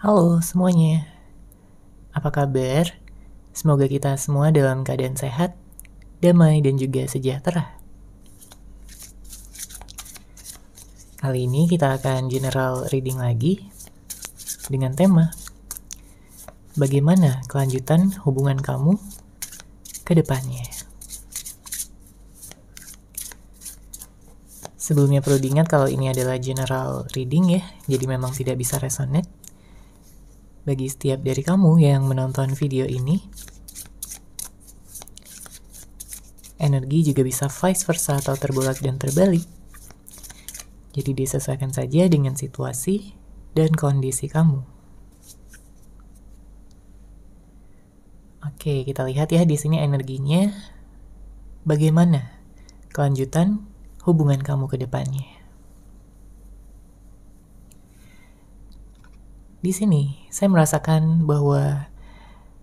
Halo semuanya, apa kabar? Semoga kita semua dalam keadaan sehat, damai, dan juga sejahtera. Kali ini kita akan general reading lagi dengan tema bagaimana kelanjutan hubungan kamu ke depannya. Sebelumnya perlu diingat kalau ini adalah general reading ya, jadi memang tidak bisa resonate. Bagi setiap dari kamu yang menonton video ini, energi juga bisa vice versa atau terbolak dan terbalik. Jadi disesuaikan saja dengan situasi dan kondisi kamu. Oke, kita lihat ya di sini energinya. Bagaimana kelanjutan hubungan kamu ke depannya? Di sini saya merasakan bahwa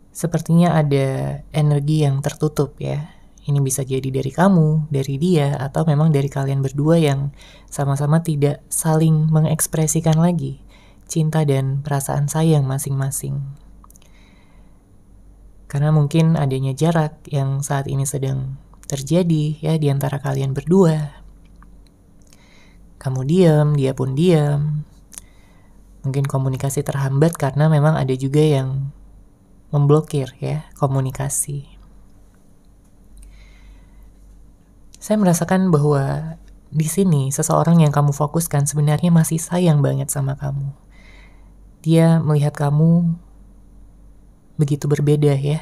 sepertinya ada energi yang tertutup ya. Ini bisa jadi dari kamu, dari dia, atau memang dari kalian berdua yang sama-sama tidak saling mengekspresikan lagi cinta dan perasaan sayang masing-masing. Karena mungkin adanya jarak yang saat ini sedang terjadi ya di antara kalian berdua. Kamu diam, dia pun diam. Mungkin komunikasi terhambat karena memang ada juga yang memblokir ya komunikasi. Saya merasakan bahwa di sini seseorang yang kamu fokuskan sebenarnya masih sayang banget sama kamu. Dia melihat kamu begitu berbeda ya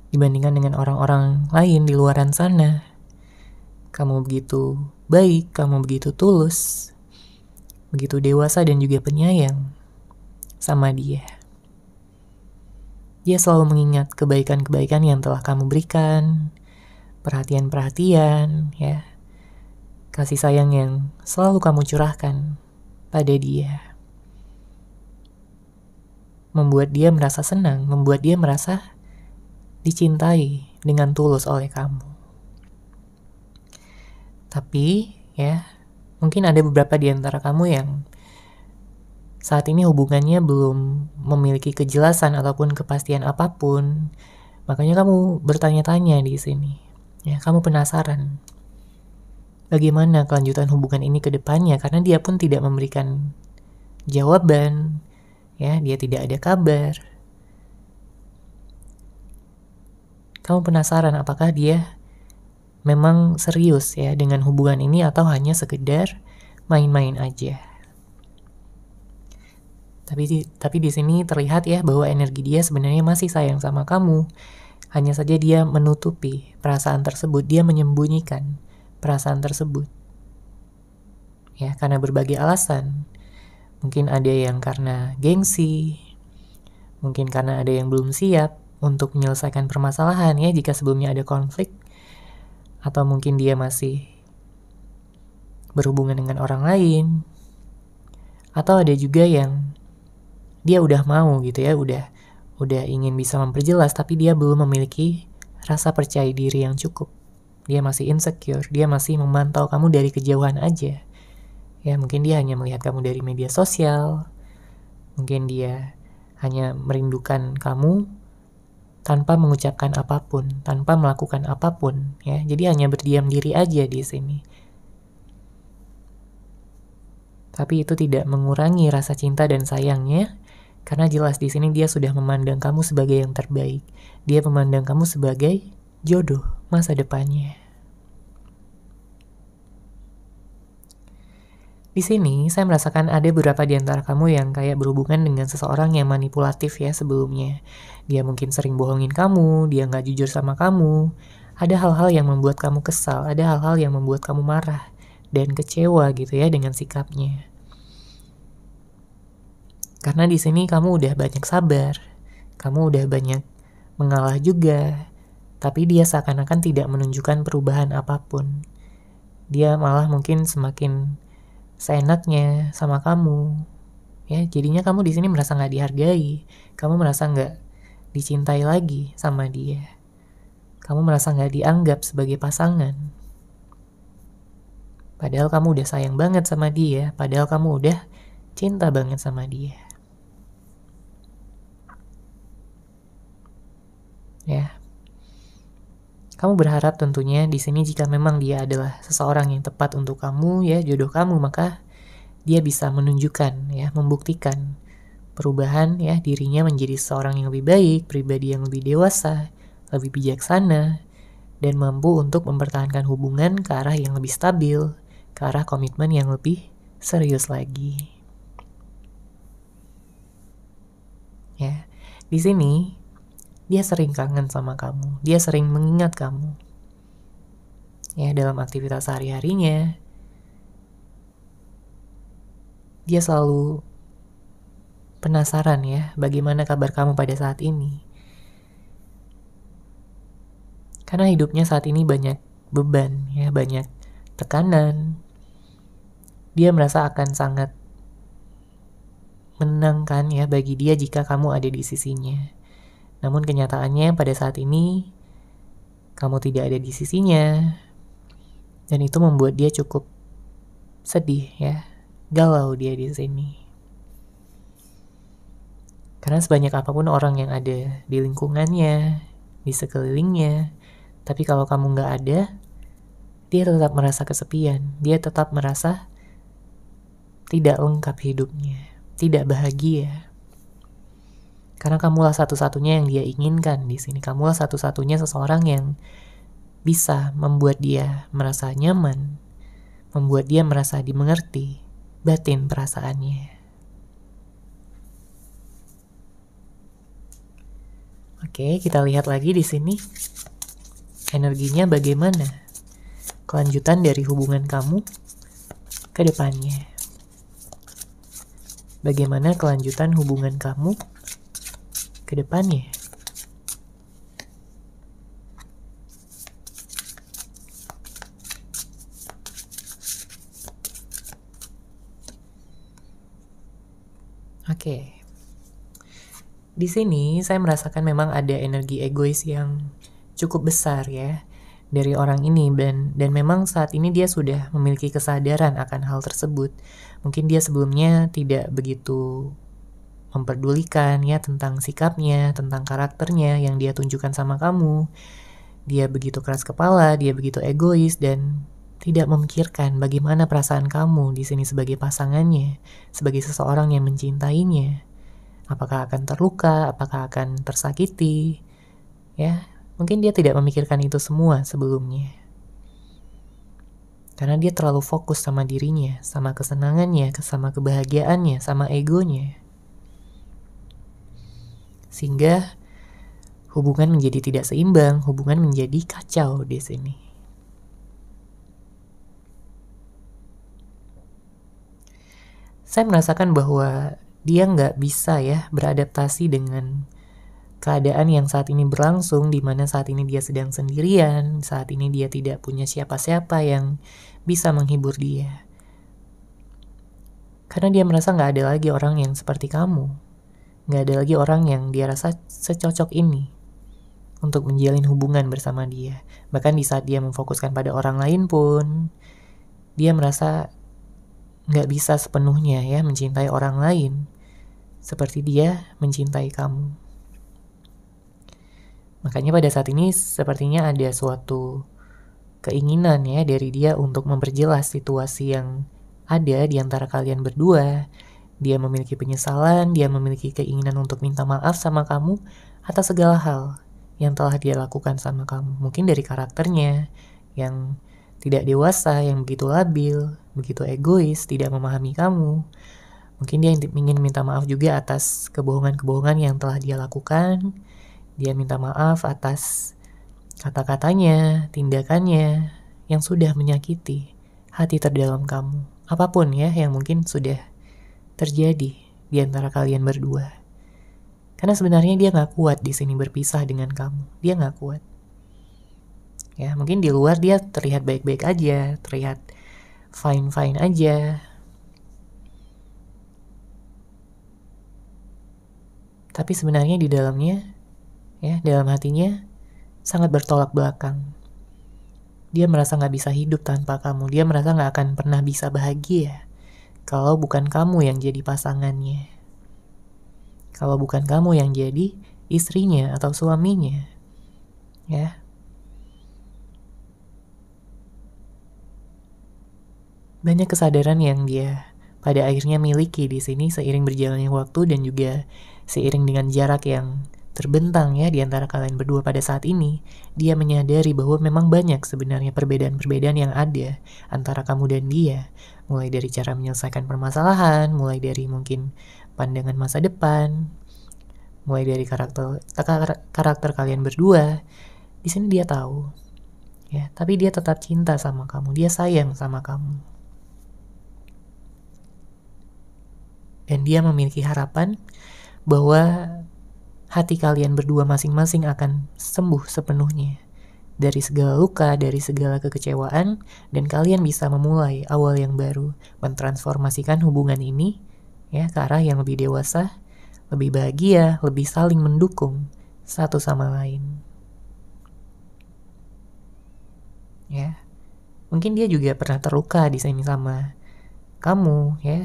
dibandingkan dengan orang-orang lain di luaran sana. Kamu begitu baik, kamu begitu tulus, begitu dewasa dan juga penyayang sama dia. Dia selalu mengingat kebaikan-kebaikan yang telah kamu berikan, perhatian-perhatian, ya, kasih sayang yang selalu kamu curahkan pada dia. Membuat dia merasa senang, membuat dia merasa dicintai dengan tulus oleh kamu. Tapi, ya, mungkin ada beberapa di antara kamu yang saat ini hubungannya belum memiliki kejelasan ataupun kepastian apapun. Makanya kamu bertanya-tanya di sini. Ya, kamu penasaran bagaimana kelanjutan hubungan ini ke depannya karena dia pun tidak memberikan jawaban. Ya, dia tidak ada kabar. Kamu penasaran apakah dia memang serius ya dengan hubungan ini atau hanya sekedar main-main aja. Tapi di sini terlihat ya bahwa energi dia sebenarnya masih sayang sama kamu. Hanya saja dia menutupi perasaan tersebut, dia menyembunyikan perasaan tersebut. Ya, karena berbagai alasan. Mungkin ada yang karena gengsi, mungkin karena ada yang belum siap untuk menyelesaikan permasalahan ya jika sebelumnya ada konflik, atau mungkin dia masih berhubungan dengan orang lain, atau ada juga yang dia udah mau gitu ya, udah ingin bisa memperjelas tapi dia belum memiliki rasa percaya diri yang cukup. Dia masih insecure, dia masih memantau kamu dari kejauhan aja. Ya, mungkin dia hanya melihat kamu dari media sosial. Mungkin dia hanya merindukan kamu tanpa mengucapkan apapun, tanpa melakukan apapun, ya. Jadi hanya berdiam diri aja di sini. Tapi itu tidak mengurangi rasa cinta dan sayangnya, karena jelas di sini dia sudah memandang kamu sebagai yang terbaik. Dia memandang kamu sebagai jodoh masa depannya. Di sini saya merasakan ada beberapa di antara kamu yang kayak berhubungan dengan seseorang yang manipulatif ya sebelumnya. Dia mungkin sering bohongin kamu, dia nggak jujur sama kamu. Ada hal-hal yang membuat kamu kesal, ada hal-hal yang membuat kamu marah dan kecewa gitu ya dengan sikapnya. Karena di sini kamu udah banyak sabar, kamu udah banyak mengalah juga, tapi dia seakan-akan tidak menunjukkan perubahan apapun. Dia malah mungkin semakin seenaknya sama kamu, ya. Jadinya kamu di sini merasa nggak dihargai, kamu merasa nggak dicintai lagi sama dia, kamu merasa nggak dianggap sebagai pasangan. Padahal kamu udah sayang banget sama dia, padahal kamu udah cinta banget sama dia. ya. Kamu berharap tentunya di sini jika memang dia adalah seseorang yang tepat untuk kamu, ya, jodoh kamu, maka dia bisa menunjukkan, ya, membuktikan perubahan, ya, dirinya menjadi seseorang yang lebih baik, pribadi yang lebih dewasa, lebih bijaksana, dan mampu untuk mempertahankan hubungan ke arah yang lebih stabil, ke arah komitmen yang lebih serius lagi. Ya, di sini dia sering kangen sama kamu, dia sering mengingat kamu. Ya, dalam aktivitas sehari-harinya, dia selalu penasaran, ya, bagaimana kabar kamu pada saat ini. Karena hidupnya saat ini banyak beban, ya, banyak tekanan. Dia merasa akan sangat menenangkan, ya, bagi dia jika kamu ada di sisinya. Namun kenyataannya pada saat ini kamu tidak ada di sisinya, dan itu membuat dia cukup sedih, ya, galau dia di sini. Karena sebanyak apapun orang yang ada di lingkungannya, di sekelilingnya, tapi kalau kamu nggak ada, dia tetap merasa kesepian, dia tetap merasa tidak lengkap hidupnya, tidak bahagia. Karena kamulah satu-satunya yang dia inginkan di sini. Kamulah satu-satunya seseorang yang bisa membuat dia merasa nyaman, membuat dia merasa dimengerti batin perasaannya. Oke, kita lihat lagi di sini energinya bagaimana kelanjutan dari hubungan kamu ke depannya. Bagaimana kelanjutan hubungan kamu ke depannya. Oke. Di sini saya merasakan memang ada energi egois yang cukup besar, ya, dari orang ini, dan memang saat ini dia sudah memiliki kesadaran akan hal tersebut. Mungkin dia sebelumnya tidak begitu memperdulikan, ya, tentang sikapnya, tentang karakternya yang dia tunjukkan sama kamu. Dia begitu keras kepala, dia begitu egois, dan tidak memikirkan bagaimana perasaan kamu di sini sebagai pasangannya, sebagai seseorang yang mencintainya. Apakah akan terluka, apakah akan tersakiti, ya. Mungkin dia tidak memikirkan itu semua sebelumnya. Karena dia terlalu fokus sama dirinya, sama kesenangannya, sama kebahagiaannya, sama egonya. Sehingga hubungan menjadi tidak seimbang, hubungan menjadi kacau di sini. Saya merasakan bahwa dia nggak bisa, ya, beradaptasi dengan keadaan yang saat ini berlangsung, di mana saat ini dia sedang sendirian, saat ini dia tidak punya siapa-siapa yang bisa menghibur dia. Karena dia merasa nggak ada lagi orang yang seperti kamu, nggak ada lagi orang yang dia rasa secocok ini untuk menjalin hubungan bersama dia. Bahkan di saat dia memfokuskan pada orang lain pun, dia merasa nggak bisa sepenuhnya, ya, mencintai orang lain seperti dia mencintai kamu. Makanya pada saat ini sepertinya ada suatu keinginan, ya, dari dia untuk memperjelas situasi yang ada di antara kalian berdua. Dia memiliki penyesalan, dia memiliki keinginan untuk minta maaf sama kamu atas segala hal yang telah dia lakukan sama kamu. Mungkin dari karakternya yang tidak dewasa, yang begitu labil, begitu egois, tidak memahami kamu. Mungkin dia ingin minta maaf juga atas kebohongan-kebohongan yang telah dia lakukan. Dia minta maaf atas kata-katanya, tindakannya yang sudah menyakiti hati terdalam kamu. Apapun, ya, yang mungkin sudah terjadi di antara kalian berdua. Karena sebenarnya dia nggak kuat di sini berpisah dengan kamu. Dia nggak kuat. Ya, mungkin di luar dia terlihat baik-baik aja, terlihat fine-fine aja. Tapi sebenarnya di dalamnya, ya, dalam hatinya sangat bertolak belakang. Dia merasa nggak bisa hidup tanpa kamu. Dia merasa nggak akan pernah bisa bahagia kalau bukan kamu yang jadi pasangannya. Kalau bukan kamu yang jadi istrinya atau suaminya. ya. Banyak kesadaran yang dia pada akhirnya miliki di sini seiring berjalannya waktu dan juga seiring dengan jarak yang terbentang ya di antara kalian berdua pada saat ini. Dia menyadari bahwa memang banyak sebenarnya perbedaan-perbedaan yang ada antara kamu dan dia. Mulai dari cara menyelesaikan permasalahan, mulai dari mungkin pandangan masa depan, mulai dari karakter kalian berdua. Di sini dia tahu, ya, tapi dia tetap cinta sama kamu, dia sayang sama kamu. Dan dia memiliki harapan bahwa hati kalian berdua masing-masing akan sembuh sepenuhnya dari segala luka, dari segala kekecewaan, dan kalian bisa memulai awal yang baru, mentransformasikan hubungan ini ya ke arah yang lebih dewasa, lebih bahagia, lebih saling mendukung satu sama lain. Ya. Mungkin dia juga pernah terluka di sini sama kamu ya.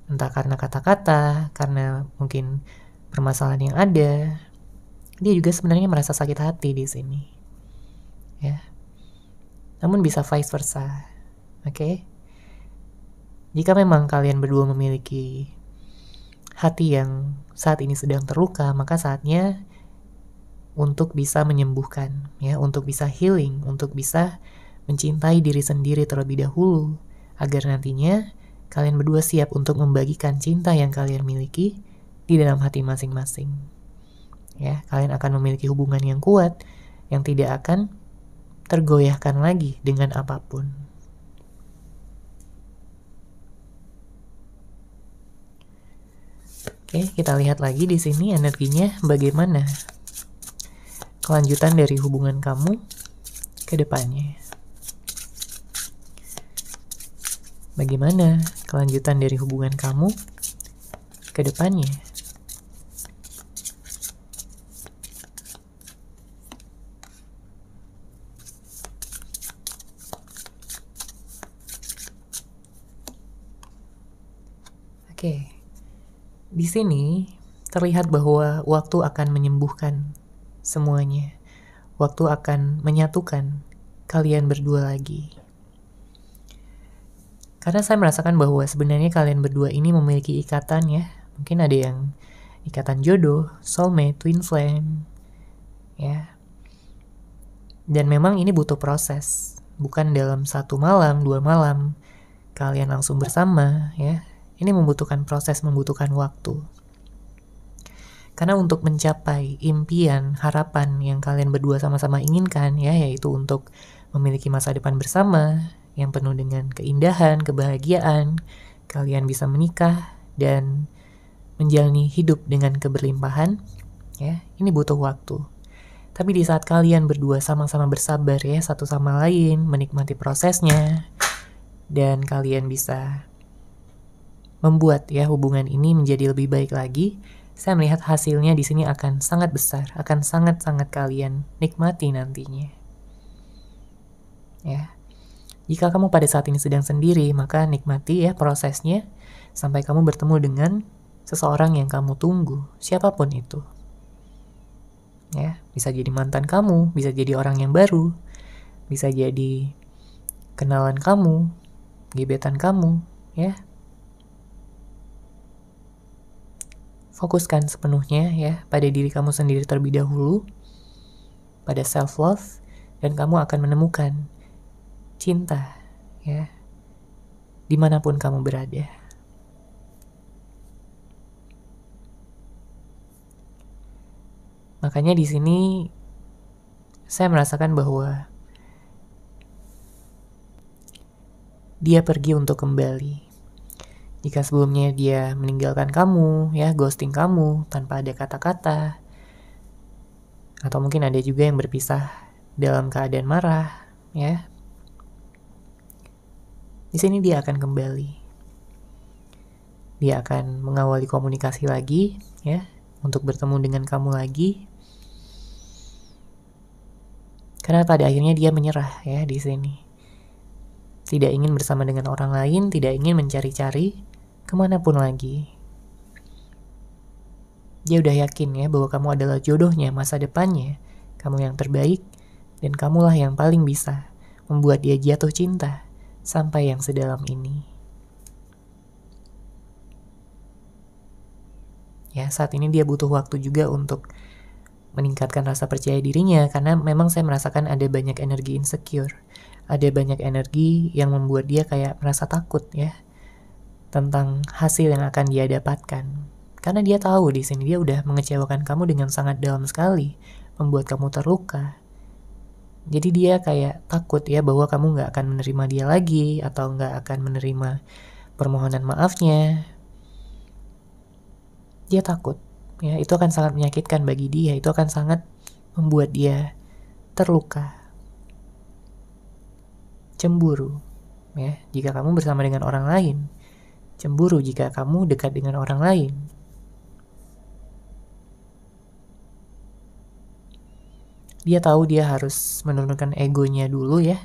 Entah karena kata-kata, karena mungkin permasalahan yang ada. Dia juga sebenarnya merasa sakit hati di sini. Ya. Namun bisa vice versa. Oke? Jika memang kalian berdua memiliki hati yang saat ini sedang terluka, maka saatnya untuk bisa menyembuhkan, ya, untuk bisa healing, untuk bisa mencintai diri sendiri terlebih dahulu, agar nantinya kalian berdua siap untuk membagikan cinta yang kalian miliki di dalam hati masing-masing. Ya, kalian akan memiliki hubungan yang kuat, yang tidak akan tergoyahkan lagi dengan apapun. Oke, kita lihat lagi di sini energinya bagaimana kelanjutan dari hubungan kamu ke depannya. Bagaimana kelanjutan dari hubungan kamu ke depannya? Oke. Di sini terlihat bahwa waktu akan menyembuhkan semuanya. Waktu akan menyatukan kalian berdua lagi. Karena saya merasakan bahwa sebenarnya kalian berdua ini memiliki ikatan ya. Mungkin ada yang ikatan jodoh, soulmate, twin flame, ya. Dan memang ini butuh proses. Bukan dalam 1 malam, 2 malam, kalian langsung bersama ya. Ini membutuhkan proses, membutuhkan waktu. Karena untuk mencapai impian, harapan yang kalian berdua sama-sama inginkan ya, yaitu untuk memiliki masa depan bersama yang penuh dengan keindahan, kebahagiaan, kalian bisa menikah dan menjalani hidup dengan keberlimpahan, ya, ini butuh waktu. Tapi di saat kalian berdua sama-sama bersabar ya satu sama lain, menikmati prosesnya, dan kalian bisa membuat ya hubungan ini menjadi lebih baik lagi, saya melihat hasilnya di sini akan sangat besar, akan sangat-sangat kalian nikmati nantinya. Ya. Jika kamu pada saat ini sedang sendiri, maka nikmati ya prosesnya sampai kamu bertemu dengan seseorang yang kamu tunggu, siapapun itu. Ya, bisa jadi mantan kamu, bisa jadi orang yang baru, bisa jadi kenalan kamu, gebetan kamu, ya. Fokuskan sepenuhnya ya pada diri kamu sendiri terlebih dahulu, pada self-love, dan kamu akan menemukan cinta ya dimanapun kamu berada. Makanya di sini saya merasakan bahwa dia pergi untuk kembali. Jika sebelumnya dia meninggalkan kamu, ya, ghosting kamu tanpa ada kata-kata, atau mungkin ada juga yang berpisah dalam keadaan marah, ya. Di sini dia akan kembali. Dia akan mengawali komunikasi lagi, ya, untuk bertemu dengan kamu lagi. Karena pada akhirnya dia menyerah, ya, di sini. Tidak ingin bersama dengan orang lain, tidak ingin mencari-cari kemanapun lagi. Dia udah yakin ya bahwa kamu adalah jodohnya, masa depannya, Kamu yang terbaik, dan kamulah yang paling bisa membuat dia jatuh cinta sampai yang sedalam ini. Ya, saat ini dia butuh waktu juga untuk meningkatkan rasa percaya dirinya, karena memang saya merasakan ada banyak energi insecure. Ada banyak energi yang membuat dia kayak merasa takut ya tentang hasil yang akan dia dapatkan. Karena dia tahu di sini dia udah mengecewakan kamu dengan sangat dalam sekali, membuat kamu terluka. Jadi dia kayak takut ya bahwa kamu nggak akan menerima dia lagi, atau nggak akan menerima permohonan maafnya. Dia takut ya, itu akan sangat menyakitkan bagi dia, itu akan sangat membuat dia terluka. Cemburu ya jika kamu bersama dengan orang lain, cemburu jika kamu dekat dengan orang lain. Dia tahu dia harus menurunkan egonya dulu ya,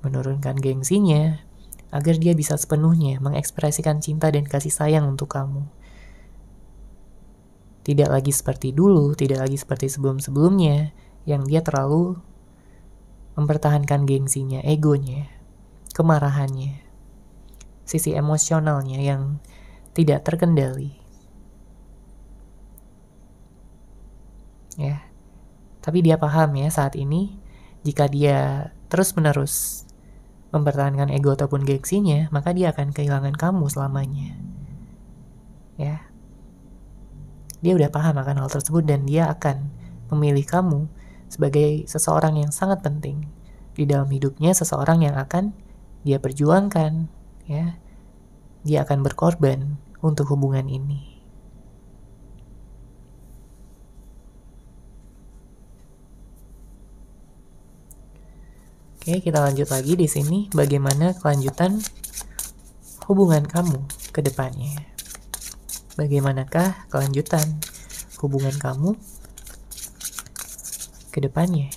menurunkan gengsinya, agar dia bisa sepenuhnya mengekspresikan cinta dan kasih sayang untuk kamu. Tidak lagi seperti dulu, tidak lagi seperti sebelum-sebelumnya, yang dia terlalu mempertahankan gengsinya, egonya, kemarahannya, sisi emosionalnya yang tidak terkendali. Ya, tapi dia paham ya saat ini, jika dia terus-menerus mempertahankan ego ataupun gengsinya, maka dia akan kehilangan kamu selamanya. Ya, dia udah paham akan hal tersebut, dan dia akan memilih kamu sebagai seseorang yang sangat penting di dalam hidupnya, seseorang yang akan dia perjuangkan, ya. Dia akan berkorban untuk hubungan ini. Oke, kita lanjut lagi di sini. Bagaimana kelanjutan hubungan kamu ke depannya? Bagaimanakah kelanjutan hubungan kamu ke depannya?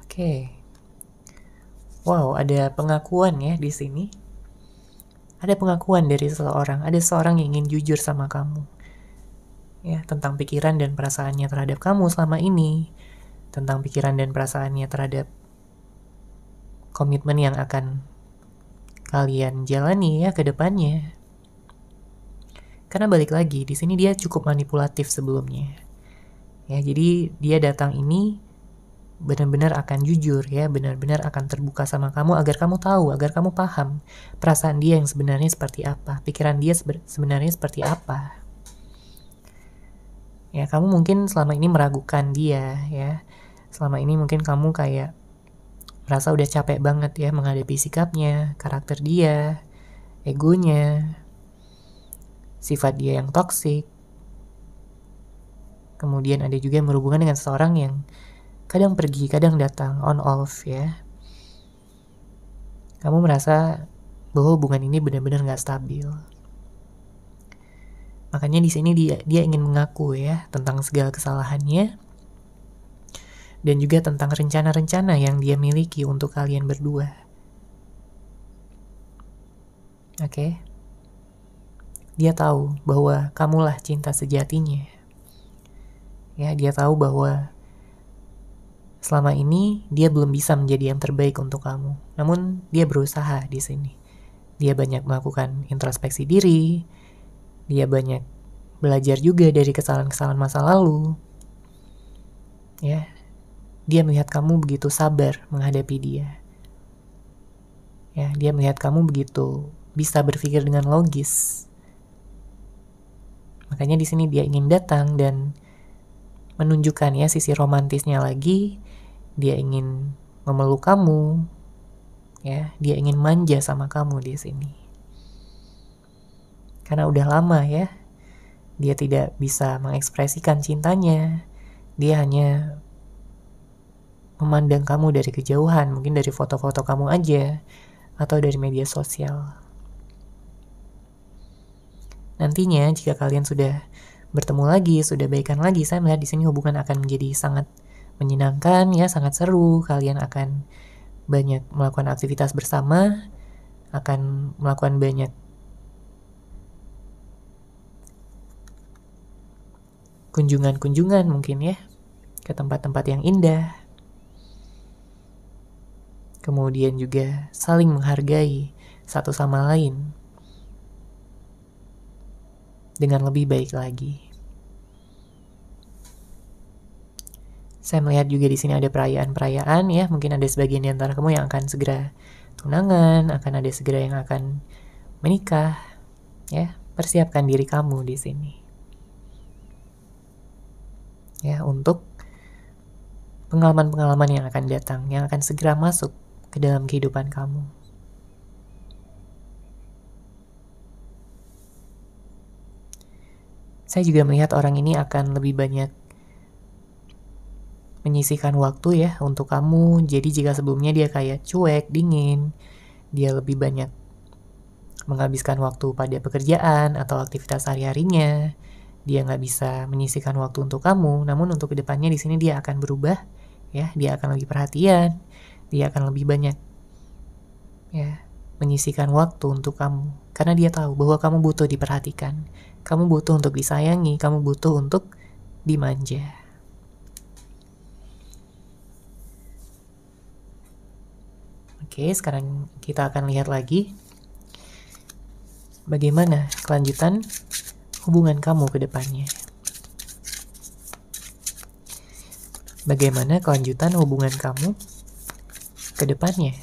Oke. Wow, ada pengakuan ya di sini. Ada pengakuan dari seseorang, ada seseorang yang ingin jujur sama kamu. Ya, tentang pikiran dan perasaannya terhadap kamu selama ini, tentang pikiran dan perasaannya terhadap komitmen yang akan kalian jalani ya ke depannya. Karena balik lagi, di sini dia cukup manipulatif sebelumnya. Ya, jadi dia datang ini benar-benar akan jujur ya, benar-benar akan terbuka sama kamu agar kamu tahu, agar kamu paham perasaan dia yang sebenarnya seperti apa, pikiran dia sebenarnya seperti apa. Ya, kamu mungkin selama ini meragukan dia ya. Selama ini mungkin kamu kayak merasa udah capek banget ya menghadapi sikapnya, karakter dia, egonya, sifat dia yang toksik. Kemudian ada juga yang berhubungan dengan seseorang yang kadang pergi, kadang datang, on off ya. Kamu merasa bahwa hubungan ini benar-benar gak stabil. Makanya di sini dia ingin mengaku ya tentang segala kesalahannya, dan juga tentang rencana-rencana yang dia miliki untuk kalian berdua. Oke? Dia tahu bahwa kamulah cinta sejatinya. Ya, dia tahu bahwa selama ini dia belum bisa menjadi yang terbaik untuk kamu. Namun dia berusaha di sini. Dia banyak melakukan introspeksi diri. Dia banyak belajar juga dari kesalahan-kesalahan masa lalu. Ya, dia melihat kamu begitu sabar menghadapi dia. Ya, dia melihat kamu begitu bisa berpikir dengan logis. Makanya di sini dia ingin datang dan menunjukkan ya sisi romantisnya lagi. Dia ingin memeluk kamu. Ya, dia ingin manja sama kamu di sini. Karena udah lama ya, dia tidak bisa mengekspresikan cintanya. Dia hanya memandang kamu dari kejauhan, mungkin dari foto-foto kamu aja, atau dari media sosial. Nantinya, jika kalian sudah bertemu lagi, sudah baikan lagi, saya melihat di sini hubungan akan menjadi sangat menyenangkan ya, sangat seru. Kalian akan banyak melakukan aktivitas bersama, akan melakukan banyak kunjungan-kunjungan mungkin ya, ke tempat-tempat yang indah. Kemudian juga saling menghargai satu sama lain dengan lebih baik lagi. Saya melihat juga di sini ada perayaan-perayaan ya, mungkin ada sebagian di antara kamu yang akan segera tunangan, akan ada segera yang akan menikah, ya. Persiapkan diri kamu di sini. Ya, untuk pengalaman-pengalaman yang akan datang, yang akan segera masuk ke dalam kehidupan kamu. Saya juga melihat orang ini akan lebih banyak menyisihkan waktu ya untuk kamu. Jadi jika sebelumnya dia kayak cuek, dingin, dia lebih banyak menghabiskan waktu pada pekerjaan atau aktivitas sehari-harinya, dia nggak bisa menyisihkan waktu untuk kamu. Namun untuk kedepannya di sini dia akan berubah, ya. Dia akan lebih perhatian, dia akan lebih banyak, ya, menyisihkan waktu untuk kamu. Karena dia tahu bahwa kamu butuh diperhatikan, kamu butuh untuk disayangi, kamu butuh untuk dimanja. Oke, sekarang kita akan lihat lagi bagaimana kelanjutan hubungan kamu ke depannya. Bagaimana kelanjutan hubungan kamu ke depannya?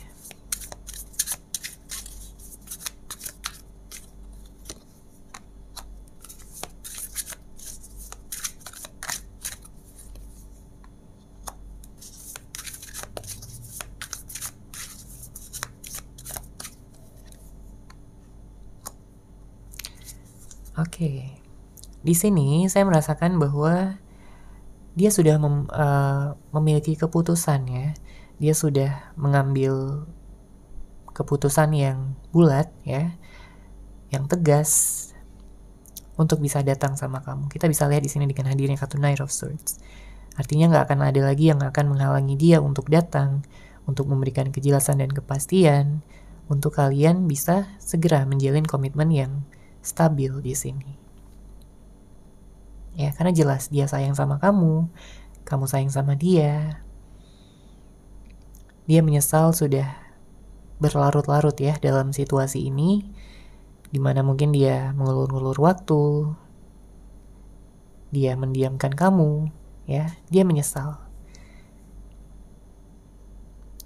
Oke, di sini saya merasakan bahwa dia sudah memiliki keputusan ya. Dia sudah mengambil keputusan yang bulat ya, yang tegas untuk bisa datang sama kamu. Kita bisa lihat di sini dengan hadirnya kartu Knight of Swords. Artinya nggak akan ada lagi yang akan menghalangi dia untuk datang, untuk memberikan kejelasan dan kepastian, untuk kalian bisa segera menjalin komitmen yang stabil di sini. Ya, karena jelas dia sayang sama kamu sayang sama dia. Dia menyesal sudah berlarut-larut ya dalam situasi ini, dimana mungkin dia mengulur-ulur waktu, dia mendiamkan kamu, ya, dia menyesal.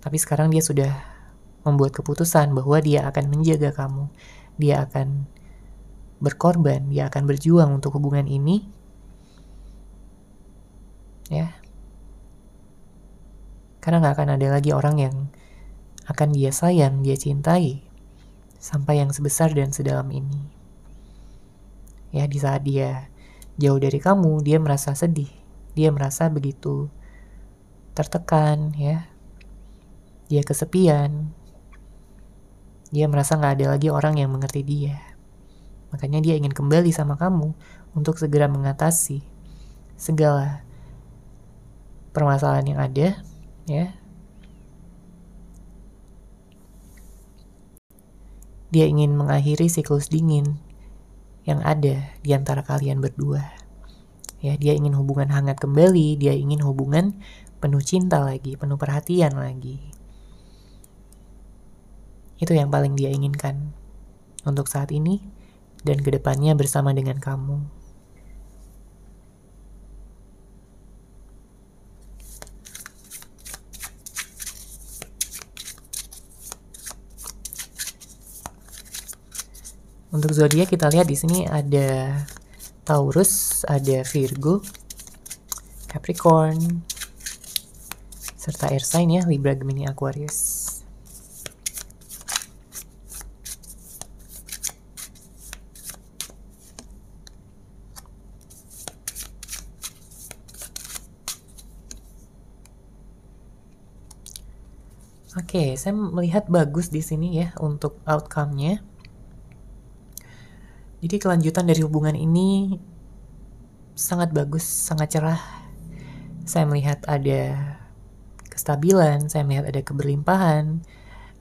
Tapi sekarang dia sudah membuat keputusan bahwa dia akan menjaga kamu, dia akan berkorban, dia akan berjuang untuk hubungan ini, ya. Karena gak akan ada lagi orang yang akan dia sayang, dia cintai, sampai yang sebesar dan sedalam ini. Ya, di saat dia jauh dari kamu, dia merasa sedih, dia merasa begitu tertekan, ya. Dia kesepian, dia merasa gak ada lagi orang yang mengerti dia. Makanya dia ingin kembali sama kamu untuk segera mengatasi segala permasalahan yang ada, ya. Dia ingin mengakhiri siklus dingin yang ada di antara kalian berdua. Ya, dia ingin hubungan hangat kembali, dia ingin hubungan penuh cinta lagi, penuh perhatian lagi. Itu yang paling dia inginkan untuk saat ini dan kedepannya bersama dengan kamu. Untuk zodiak kita lihat di sini ada Taurus, ada Virgo, Capricorn, serta air sign ya, Libra, Gemini, Aquarius. Oke, saya melihat bagus di sini ya untuk outcome-nya. Jadi kelanjutan dari hubungan ini sangat bagus, sangat cerah. Saya melihat ada kestabilan, saya melihat ada keberlimpahan,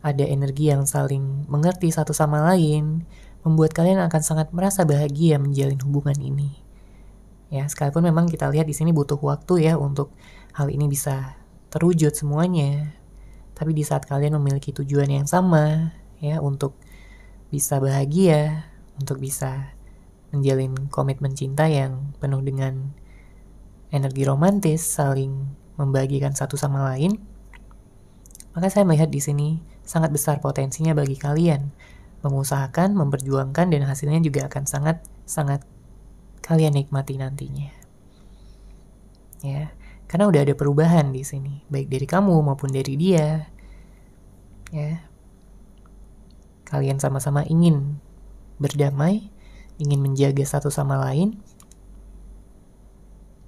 ada energi yang saling mengerti satu sama lain, membuat kalian akan sangat merasa bahagia menjalin hubungan ini. Ya, sekalipun memang kita lihat di sini butuh waktu ya untuk hal ini bisa terwujud semuanya. Tapi di saat kalian memiliki tujuan yang sama, ya, untuk bisa bahagia, untuk bisa menjalin komitmen cinta yang penuh dengan energi romantis, saling membagikan satu sama lain, maka saya melihat di sini sangat besar potensinya bagi kalian mengusahakan, memperjuangkan, dan hasilnya juga akan sangat kalian nikmati nantinya. Ya, karena udah ada perubahan di sini, baik dari kamu maupun dari dia. Ya, kalian sama-sama ingin berdamai, ingin menjaga satu sama lain,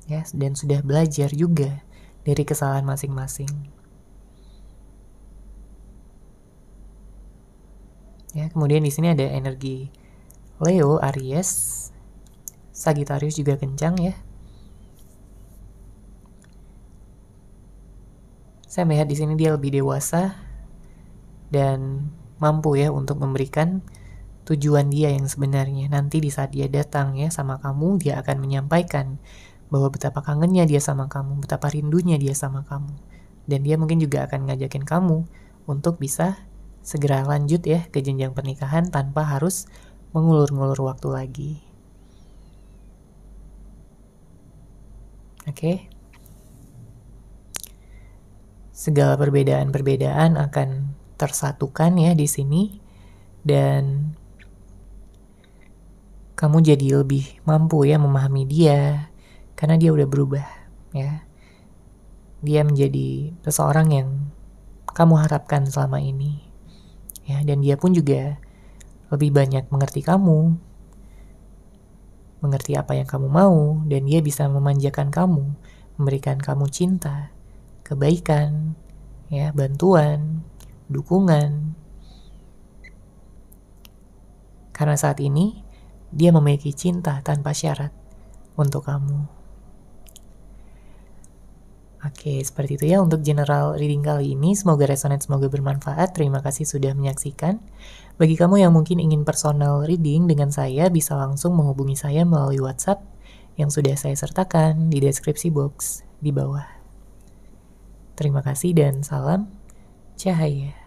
ya, dan sudah belajar juga dari kesalahan masing-masing. Ya, kemudian di sini ada energi Leo, Aries, Sagittarius juga kencang ya. Saya melihat di sini dia lebih dewasa dan mampu ya untuk memberikan tujuan dia yang sebenarnya. Nanti di saat dia datang ya sama kamu, dia akan menyampaikan bahwa betapa kangennya dia sama kamu, betapa rindunya dia sama kamu. Dan dia mungkin juga akan ngajakin kamu untuk bisa segera lanjut ya ke jenjang pernikahan tanpa harus mengulur-ngulur waktu lagi. Oke. Segala perbedaan-perbedaan akan tersatukan ya di sini, dan kamu jadi lebih mampu ya memahami dia karena dia udah berubah ya. Dia menjadi seseorang yang kamu harapkan selama ini ya, dan dia pun juga lebih banyak mengerti kamu, mengerti apa yang kamu mau, dan dia bisa memanjakan kamu, memberikan kamu cinta, kebaikan, ya, bantuan, dukungan. Karena saat ini dia memiliki cinta tanpa syarat untuk kamu. Oke, seperti itu ya untuk general reading kali ini. Semoga resonate, semoga bermanfaat. Terima kasih sudah menyaksikan. Bagi kamu yang mungkin ingin personal reading dengan saya, bisa langsung menghubungi saya melalui WhatsApp yang sudah saya sertakan di deskripsi box di bawah. Terima kasih dan salam cahaya.